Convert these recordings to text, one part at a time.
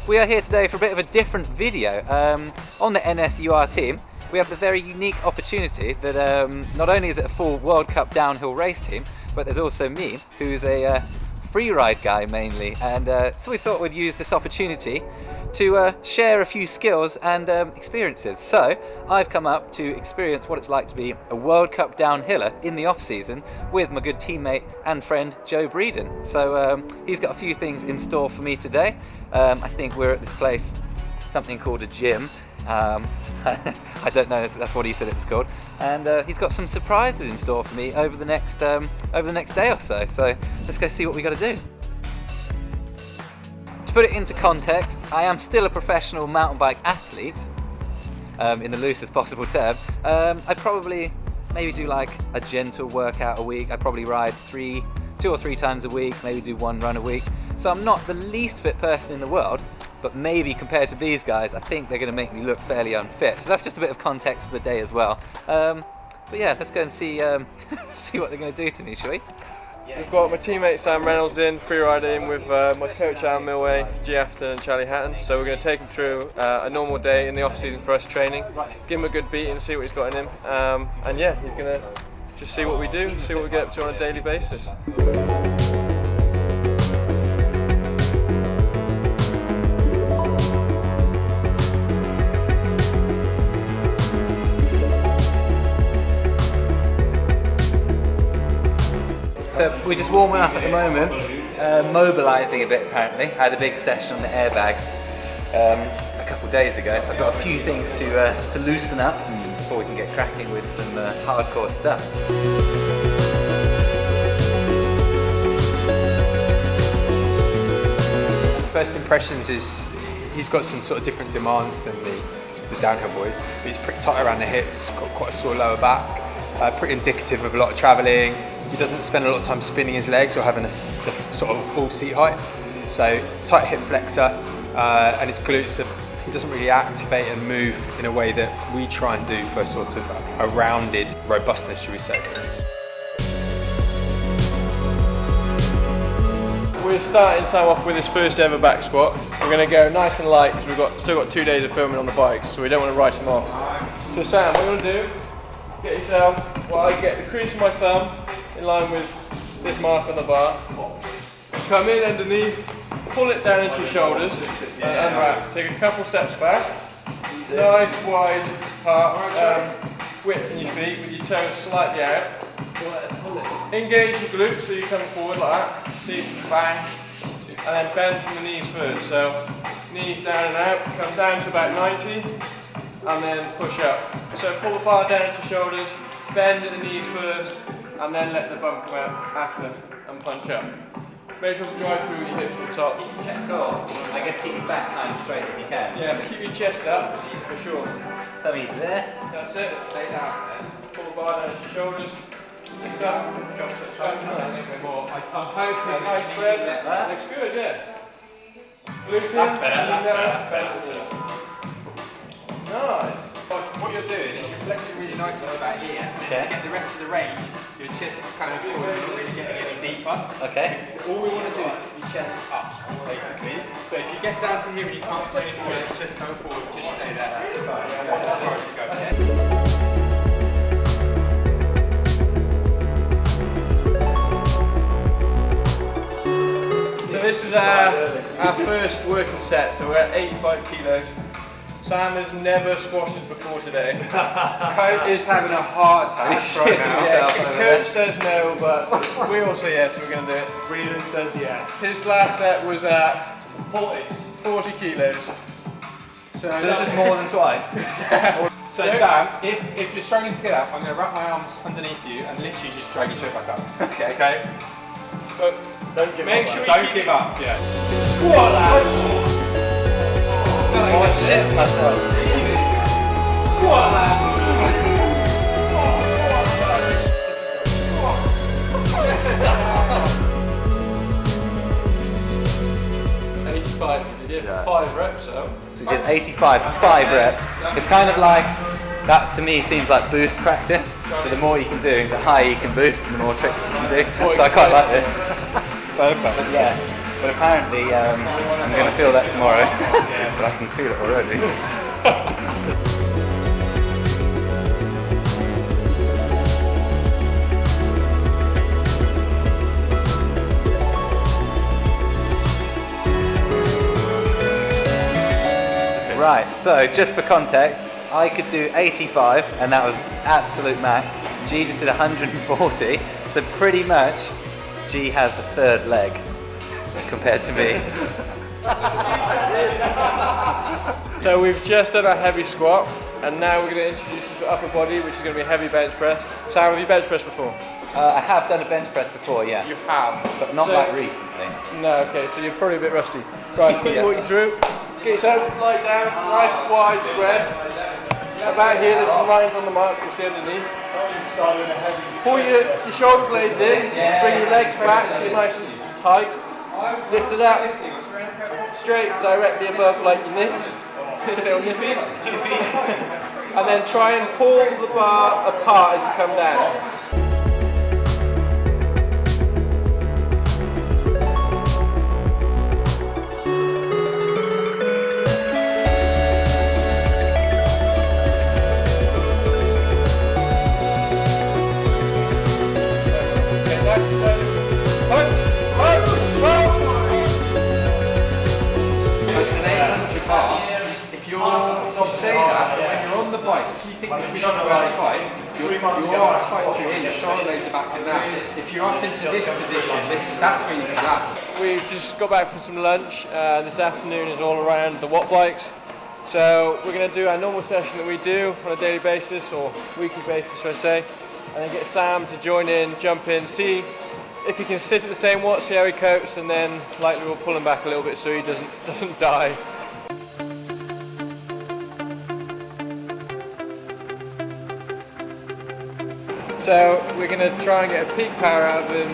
We are here today for a bit of a different video. On the NSUR team, we have the very unique opportunity that not only is it a full World Cup downhill race team, but there's also me, who's a free ride guy mainly, and so we thought we'd use this opportunity to share a few skills and experiences. So I've come up to experience what it's like to be a World Cup downhiller in the off-season with my good teammate and friend Joe Breeden. So he's got a few things in store for me today. I think we're at this place, something called a gym. I don't know, that's what he said it was called, and he's got some surprises in store for me over the next day or so. So let's go see what we got to do. To put it into context, I am still a professional mountain bike athlete, in the loosest possible term. I probably maybe do like a gentle workout a week. I probably ride 2 or 3 times a week, maybe do 1 run a week. So I'm not the least fit person in the world, but maybe compared to these guys, I think they're going to make me look fairly unfit. So that's just a bit of context for the day as well. But yeah, let's go and see see what they're going to do to me, shall we? We've got my teammate Sam Reynolds in, Freerider in with my coach Alan Milway, G. Afton and Charlie Hatton. So we're going to take him through a normal day in the off season for us training, give him a good beat and see what he's got in him. And yeah, he's going to just see what we do, see what we get up to on a daily basis. So we're just warming up at the moment, mobilising a bit apparently. I had a big session on the airbags a couple of days ago, so I've got a few things to loosen up before we can get cracking with some hardcore stuff. First impressions is he's got some sort of different demands than the downhill boys. He's pretty tight around the hips, got quite a sore lower back, pretty indicative of a lot of travelling. He doesn't spend a lot of time spinning his legs or having a sort of full seat height. So tight hip flexor and his glutes, he doesn't really activate and move in a way that we try and do for sort of a rounded robustness, should we say. We're starting Sam off with his first ever back squat. We're going to go nice and light because we've still got 2 days of filming on the bikes, so we don't want to write him off. So Sam, what you're going to do, get yourself, well, I get the crease of my thumb in line with this mark on the bar. Come in underneath, pull it down into your shoulders and unwrap. Take a couple steps back, nice wide part, width in your feet with your toes slightly out. Engage your glutes so you're coming forward like that. See, bang, and then bend from the knees first. So knees down and out, come down to about 90 and then push up. So pull the bar down to your shoulders, bend at the knees first, and then let the bum come out after and punch up. Make sure to drive through with your hips to the top. Cool. I guess keep your back kind of straight as you can. Yeah, keep your chest up for sure. Tummies there. That's it. Stay down. Pull the bar down to your shoulders. Lift up. Jump to the side. I'm hoping. Nice spread. That. Looks good, yeah. Glutes in. That's better. That's better. Nice. What you're doing is you're flexing really nicely to about here, and then to get the rest of the range, your chest is kind of forward, you're not really getting any deeper. Okay. All we want to do is keep your chest up, basically. So if you get down to here and you can't turn it forward, your chest coming forward, just stay there. That's as far as you go. So this is our first working set, so we're at 85 kilos. Sam has never squatted before today. Coach is having a heart attack right now. Yeah, coach says no, but we all say yes, so we're going to do it. Breeden says yes. His last set was at 40 kilos. So this is more than twice. So Sam, if you're struggling to get up, I'm going to wrap my arms underneath you and literally just drag you straight back up. Okay. Okay? So Don't give make up. sure Don't give up. Yeah. Squat, lad. Oh shit, myself. Squat, lad. 85 you did, 5 reps so. So we did 85 for 5 reps. It's kind of like, that to me seems like boost practice. So the more you can do, the higher you can boost and the more tricks you can do. So I quite like this. Perfect. But yeah, but apparently I'm going to feel that tomorrow. But I can feel it already. Right, so just for context, I could do 85 and that was absolute max. G just did 140, so pretty much G has the third leg compared to me. So we've just done our heavy squat, and now we're going to introduce you to upper body, which is going to be heavy bench press. Sam, have you bench pressed before? I have done a bench press before, yeah. You have? But not So- like recently. No, okay, so you're probably a bit rusty. Right, let me walk you through. Get yourself lie down, nice wide spread. About here, there's some lines on the mark, you'll see underneath. Pull your shoulder blades in, bring your legs back so you're nice and tight. Lift it up, straight directly above like your nips, little nippies. And then try and pull the bar apart as you come down. You say that, but when you're on the bike, if you think you're pushing on the bike, you are tight through here, your shoulder blades are back in that. If you're up into this position, that's where you collapse. We've just got back from some lunch. This afternoon is all around the watt bikes. So we're going to do our normal session that we do on a daily basis, or weekly basis, should I say, and then get Sam to join in, jump in, see if he can sit at the same watt, see how he copes, and then likely we'll pull him back a little bit so he doesn't die. So we're going to try and get a peak power out of him,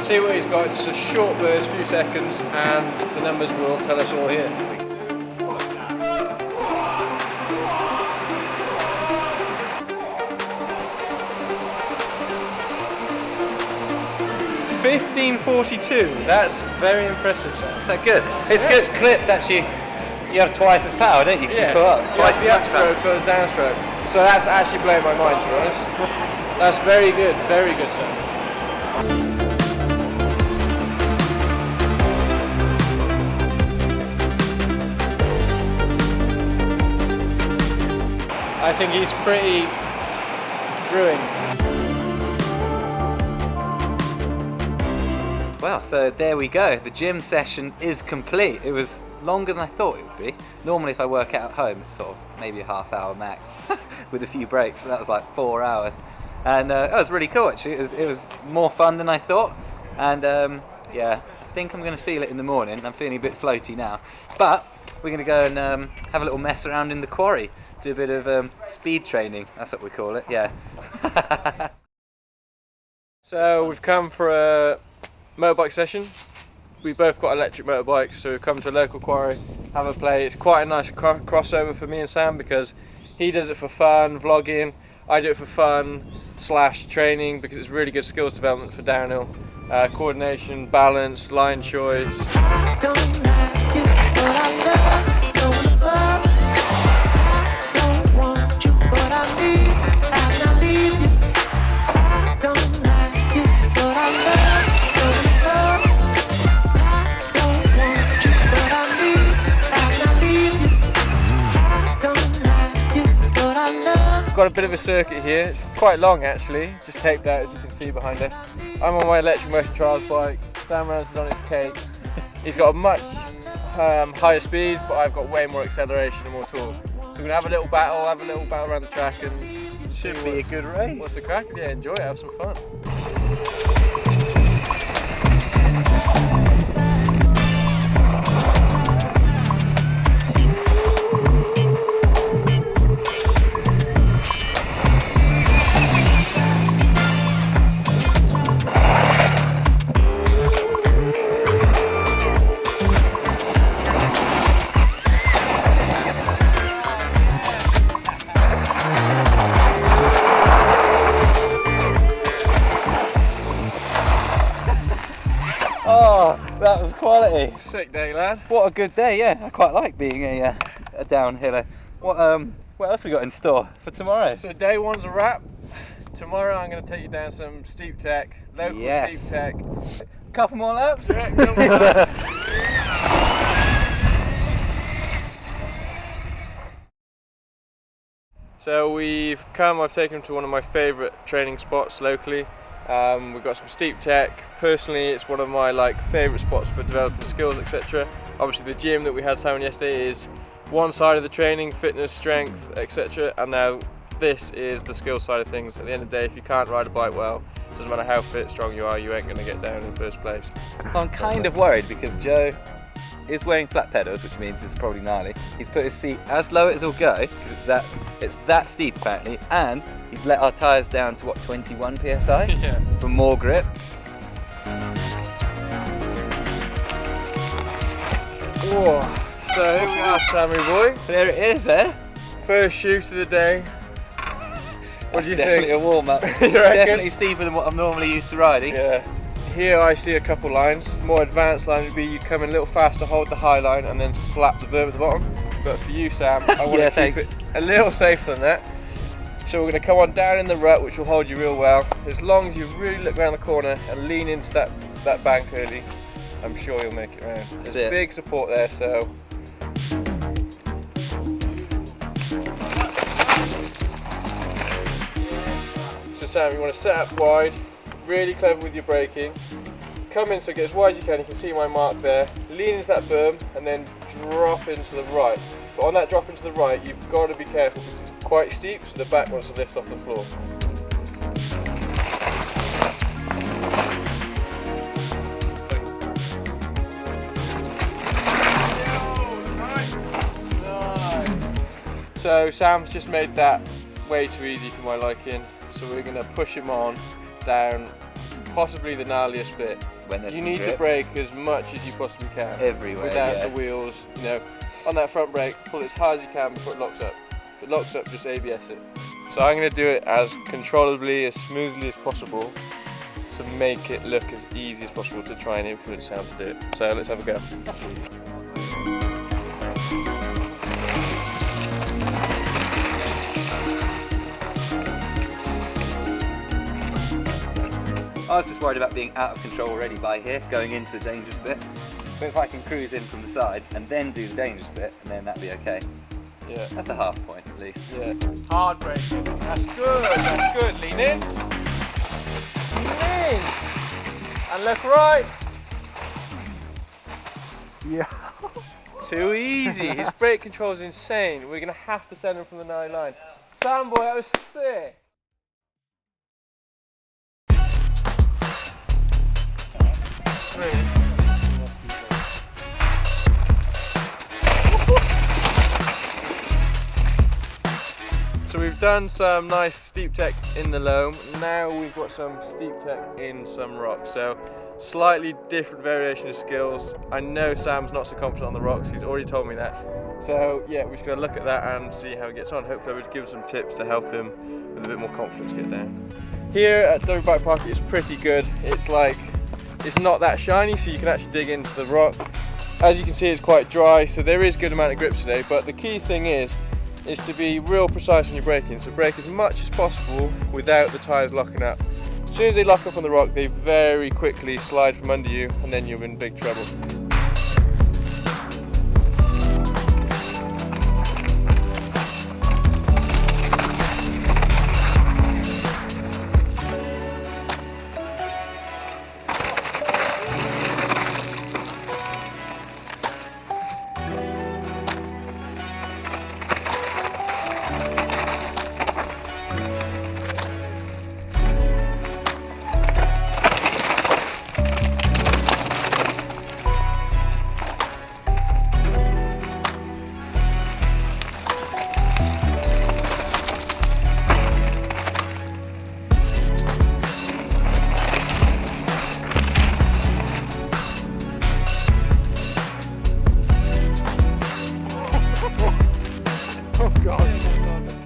see what he's got, just a short burst, few seconds, and the numbers will tell us all here. 1542. That's very impressive, Sam. So good. It's good clips actually. You have twice as power, don't you? Yeah, Pull up twice the as much power. upstroke, so it's downstroke. So that's actually blowing my mind, to be honest. That's very good, Sam. I think he's pretty ruined. Well, so there we go. The gym session is complete. It was longer than I thought it would be. Normally if I work out at home, it's sort of maybe a half hour max with a few breaks, but that was like 4 hours. And that was really cool actually. It was more fun than I thought. And yeah, I think I'm going to feel it in the morning. I'm feeling a bit floaty now. But we're going to go and have a little mess around in the quarry. Do a bit of speed training, that's what we call it, yeah. So we've come for a motorbike session. We both got electric motorbikes, so we've come to a local quarry, have a play. It's quite a nice crossover for me and Sam because he does it for fun, vlogging. I do it for fun / training because it's really good skills development for downhill. Coordination, balance, line choice. I don't like you, but I love going above. I don't want you, but I need, and I leave you. I don't like you, but I love going above. I don't want you, but I need, and I leave you. I don't like you, but I love. We've got a bit of a circuit here. It's quite long actually, just taped out as you can see behind us. I'm on my electric motion trials bike. Sam Reynolds is on his cake. He's got a much higher speed, but I've got way more acceleration and more torque. So we're gonna have a little battle around the track, and Should be a good race. what's the crack? Yeah, enjoy it, have some fun. Sick day, lad. What a good day, yeah. I quite like being a downhiller. What else we got in store for tomorrow? So day one's a wrap. Tomorrow I'm going to take you down some steep tech, local steep tech. Couple more laps? Yeah, couple more laps. So I've taken him to one of my favourite training spots locally. We've got some steep tech. Personally, it's one of my favourite spots for developing skills, etc. Obviously the gym that we had time on yesterday is one side of the training, fitness, strength, etc. And now this is the skill side of things. At the end of the day, if you can't ride a bike well, doesn't matter how fit, strong you are, you ain't going to get down in the first place. I'm kind of worried because Joe is wearing flat pedals, which means it's probably gnarly. He's put his seat as low as it'll go because it's that steep apparently, and he's let our tyres down to what, 21 psi Yeah. for more grip. Whoa. So here we are, Sammy boy. There it is, eh? First shoot of the day. What do you Definitely think? a warm up. You reckon? Definitely steeper than what I'm normally used to riding. Yeah. Here I see a couple lines. More advanced line would be you come in a little faster, hold the high line, and then slap the berm at the bottom. But for you, Sam, I want Yeah, to keep thanks. it a little safer than that. So we're going to come on down in the rut, which will hold you real well. As long as you really look around the corner and lean into that bank early, I'm sure you'll make it round. There's it. big support there, so. So Sam, you want to set up wide, really clever with your braking. Come in so get as wide as you can. You can see my mark there. Lean into that berm and then drop into the right. But on that drop into the right, you've got to be careful because it's quite steep, so the back wants to lift off the floor. So Sam's just made that way too easy for my liking, so we're going to push him on down possibly the gnarliest bit. When there's You some need to grip. brake as much as you possibly can. Everywhere, without yeah. the wheels, on that front brake, pull it as hard as you can before it locks up. If it locks up, just ABS it. So I'm going to do it as controllably, as smoothly as possible to make it look as easy as possible to try and influence Sam to do it. So let's have a go. I was just worried about being out of control already by here, going into the dangerous bit. But if I can cruise in from the side and then do the dangerous bit, then that'd be okay. Yeah. That's a half point at least. Yeah. Hard braking. That's good. That's good. Lean in. Lean. And look right. Yeah. Too easy. His brake control is insane. We're going to have to send him from the 9 line. Sam boy, that was sick. So we've done some nice steep tech in the loam. Now we've got some steep tech in some rocks. So slightly different variation of skills. I know Sam's not so confident on the rocks. He's already told me that. So yeah, we're just going to look at that and see how he gets on. Hopefully we'll give him some tips to help him with a bit more confidence get down. Here at Derby Bike Park it's pretty good. It's not that shiny, so you can actually dig into the rock. As you can see, it's quite dry, so there is good amount of grip today, but the key thing is to be real precise in your braking. So brake as much as possible without the tyres locking up. As soon as they lock up on the rock, they very quickly slide from under you, and then you're in big trouble.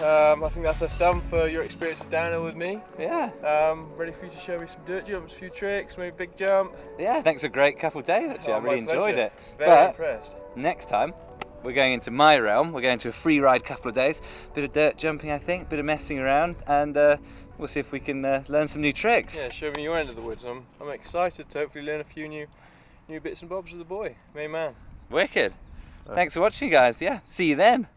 I think that's us done for your experience of downhill with me. Yeah. Ready for you to show me some dirt jumps, a few tricks, maybe a big jump. Yeah, thanks a great couple of days actually. I Oh, really my enjoyed pleasure. it. Very But impressed. next time, we're going into my realm. We're going to a free ride couple of days. Bit of dirt jumping, I think, bit of messing around, and we'll see if we can learn some new tricks. Yeah, show me your end of the woods. I'm excited to hopefully learn a few new bits and bobs with the boy. Main man. Wicked. Thanks for watching, guys. Yeah, see you then.